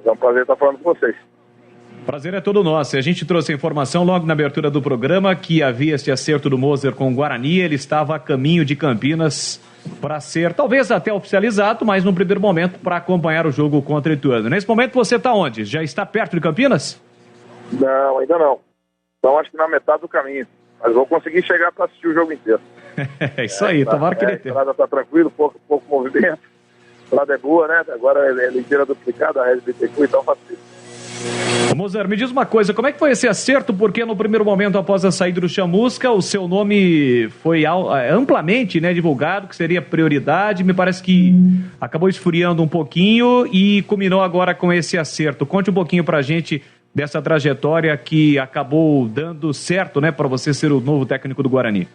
É um prazer estar falando com vocês. Prazer é todo nosso. A gente trouxe a informação logo na abertura do programa que havia esse acerto do Moser com o Guarani. Ele estava a caminho de Campinas para ser, talvez até oficializado, mas no primeiro momento para acompanhar o jogo contra o Ituano. Nesse momento você está onde? Já está perto de Campinas? Não, ainda não. Então acho que na metade do caminho. Mas vou conseguir chegar para assistir o jogo inteiro. É isso aí, tomara que ele tenha. A estrada está tranquilo, pouco movimento. A estrada é boa, né? Agora é ligeira duplicada, a RSBTQ, então facilita. Moser, me diz uma coisa, como é que foi esse acerto? Porque no primeiro momento, após a saída do Chamusca, o seu nome foi amplamente, né, divulgado, que seria prioridade. Me parece que acabou esfriando um pouquinho e culminou agora com esse acerto. Conte um pouquinho pra gente dessa trajetória que acabou dando certo, né, para você ser o novo técnico do Guarani.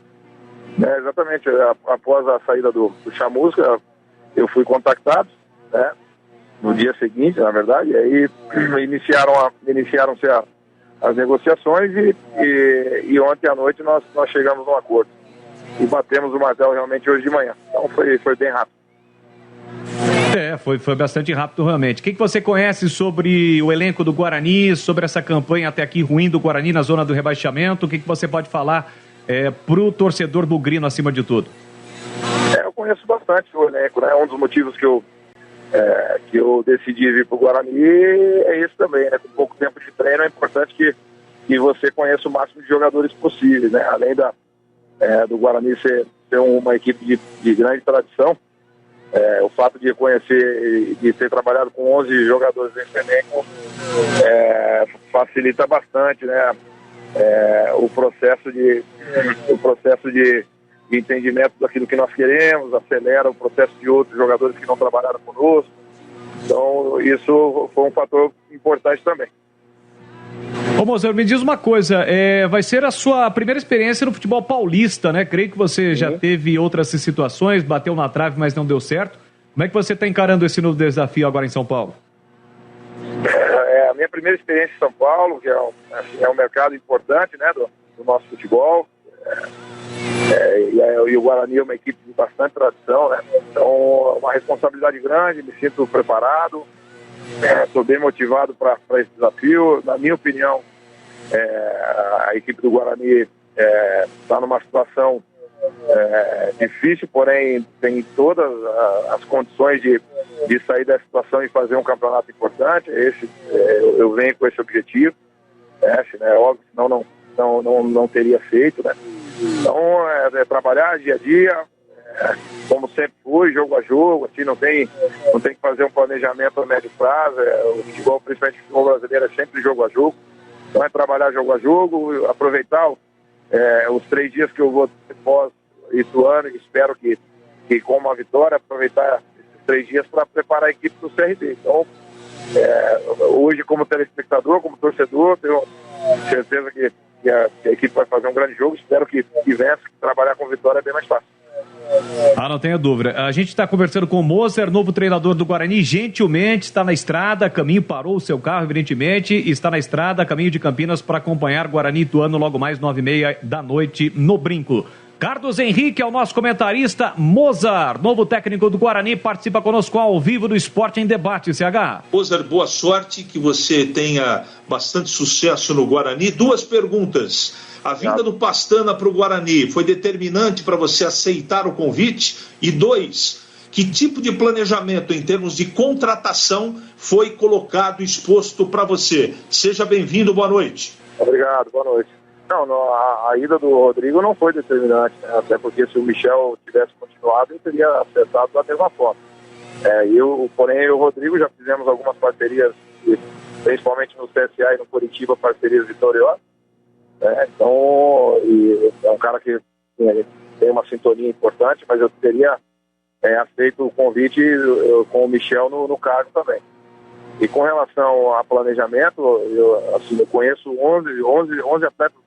Exatamente. Após a saída do Chamusca, eu fui contactado, né? No dia seguinte, na verdade, e aí iniciaram-se as negociações e ontem à noite nós chegamos num acordo. E batemos o martelo realmente hoje de manhã. Então foi bem rápido. Foi bastante rápido realmente. O que você conhece sobre o elenco do Guarani, sobre essa campanha até aqui ruim do Guarani na zona do rebaixamento? O que você pode falar pro torcedor bugrino acima de tudo? Eu conheço bastante o elenco, né? Um dos motivos que eu decidi vir para o Guarani é esse também, né? Com pouco tempo de treino é importante que você conheça o máximo de jogadores possíveis, né? Além do Guarani ser uma equipe de grande tradição, o fato de conhecer, de ter trabalhado com 11 jogadores nesse elenco facilita bastante, né? O processo de entendimento daquilo que nós queremos, acelera o processo de outros jogadores que não trabalharam conosco. Então, isso foi um fator importante também. Ô Moser, me diz uma coisa, vai ser a sua primeira experiência no futebol paulista, né? Creio que você já teve outras situações, bateu na trave, mas não deu certo. Como é que você está encarando esse novo desafio agora em São Paulo? A minha primeira experiência em São Paulo, que é um mercado importante, né, do nosso futebol. E o Guarani é uma equipe de bastante tradição, né? Então, uma responsabilidade grande, me sinto preparado, estou bem motivado para esse desafio. Na minha opinião, a equipe do Guarani está numa situação difícil, porém tem todas as condições de sair dessa situação e fazer um campeonato importante. Eu venho com esse objetivo, né? Óbvio, senão não teria feito, né? Então, trabalhar dia a dia, como sempre foi, jogo a jogo, assim, não tem que fazer um planejamento a médio prazo. O futebol, principalmente o futebol brasileiro, é sempre jogo a jogo. Então, trabalhar jogo a jogo, aproveitar os 3 dias que eu vou pós Ituano, e espero que com uma vitória, aproveitar esses 3 dias para preparar a equipe do CRB. Então, hoje, como telespectador, como torcedor, tenho certeza que a equipe vai fazer um grande jogo. Espero que vença, que trabalhar com vitória é bem mais fácil. Não tenha dúvida. A gente está conversando com o Moser, novo treinador do Guarani, gentilmente está na estrada, caminho, parou o seu carro, evidentemente, está na estrada, caminho de Campinas para acompanhar Guarani e Ituano logo mais 9h30 da noite no Brinco. Carlos Henrique é o nosso comentarista. Moser, novo técnico do Guarani, participa conosco ao vivo do Esporte em Debate, CH. Moser, boa sorte, que você tenha bastante sucesso no Guarani. 2 perguntas. A vinda do Pastana para o Guarani foi determinante para você aceitar o convite? E 2, que tipo de planejamento em termos de contratação foi colocado, exposto para você? Seja bem-vindo, boa noite. Obrigado, boa noite. Não, a ida do Rodrigo não foi determinante, né? Até porque se o Michel tivesse continuado, ele teria acertado da mesma forma. Porém, eu e o Rodrigo já fizemos algumas parcerias, principalmente no CSA e no Curitiba, parcerias vitoriosas. Então, é um cara que tem uma sintonia importante, mas eu teria aceito o convite com o Michel no cargo também. E com relação a planejamento, eu conheço 11 atletas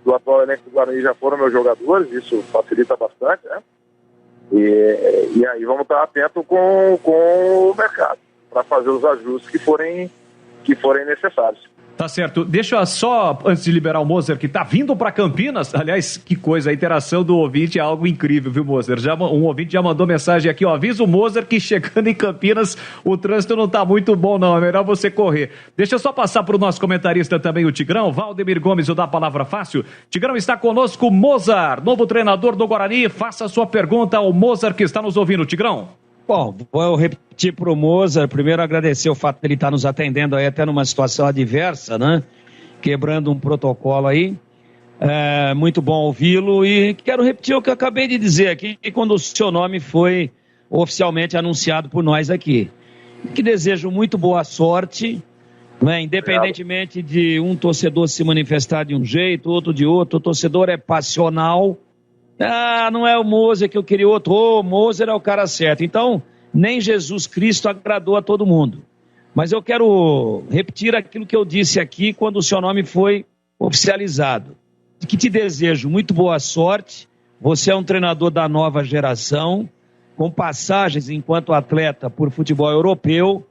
do atual elenco do Guarani, já foram meus jogadores, isso facilita bastante, né? E aí vamos estar atentos com o mercado, para fazer os ajustes que forem necessários. Tá certo. Deixa eu só, antes de liberar o Moser, que tá vindo para Campinas, aliás, que coisa, a interação do ouvinte é algo incrível, viu, Moser? Um ouvinte já mandou mensagem aqui, ó, avisa o Moser que chegando em Campinas o trânsito não tá muito bom não, é melhor você correr. Deixa eu só passar pro nosso comentarista também, o Tigrão, Valdemir Gomes, o da Palavra Fácil. Tigrão, está conosco Mozart, novo treinador do Guarani, faça a sua pergunta ao Mozart que está nos ouvindo, Tigrão. Bom, vou repetir para o Mozart, primeiro agradecer o fato de ele estar nos atendendo aí até numa situação adversa, né? Quebrando um protocolo aí. É muito bom ouvi-lo e quero repetir o que eu acabei de dizer aqui, quando o seu nome foi oficialmente anunciado por nós aqui. Que desejo muito boa sorte, né? Independentemente de um torcedor se manifestar de um jeito, outro de outro, o torcedor é passional. Não é o Mozart que eu queria outro. O Mozart é o cara certo. Então, nem Jesus Cristo agradou a todo mundo. Mas eu quero repetir aquilo que eu disse aqui quando o seu nome foi oficializado. De que te desejo muito boa sorte. Você é um treinador da nova geração, com passagens enquanto atleta por futebol europeu,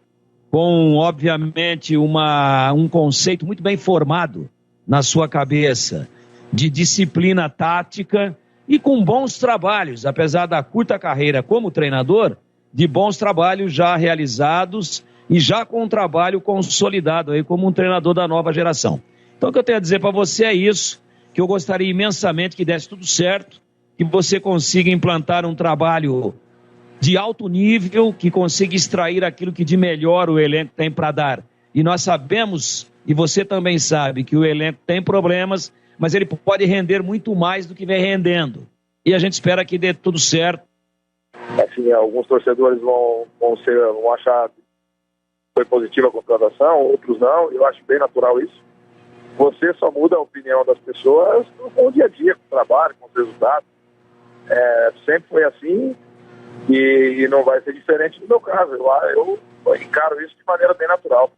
com, obviamente, um conceito muito bem formado na sua cabeça de disciplina tática, e com bons trabalhos, apesar da curta carreira como treinador, de bons trabalhos já realizados e já com um trabalho consolidado aí como um treinador da nova geração. Então o que eu tenho a dizer para você é isso, que eu gostaria imensamente que desse tudo certo, que você consiga implantar um trabalho de alto nível, que consiga extrair aquilo que de melhor o elenco tem para dar. E nós sabemos, e você também sabe, que o elenco tem problemas, mas ele pode render muito mais do que vem rendendo. E a gente espera que dê tudo certo. Assim, alguns torcedores vão achar que foi positiva a contratação, outros não. Eu acho bem natural isso. Você só muda a opinião das pessoas com o dia a dia, com o trabalho, com os resultados. Sempre foi assim e não vai ser diferente no meu caso. Eu encaro isso de maneira bem natural.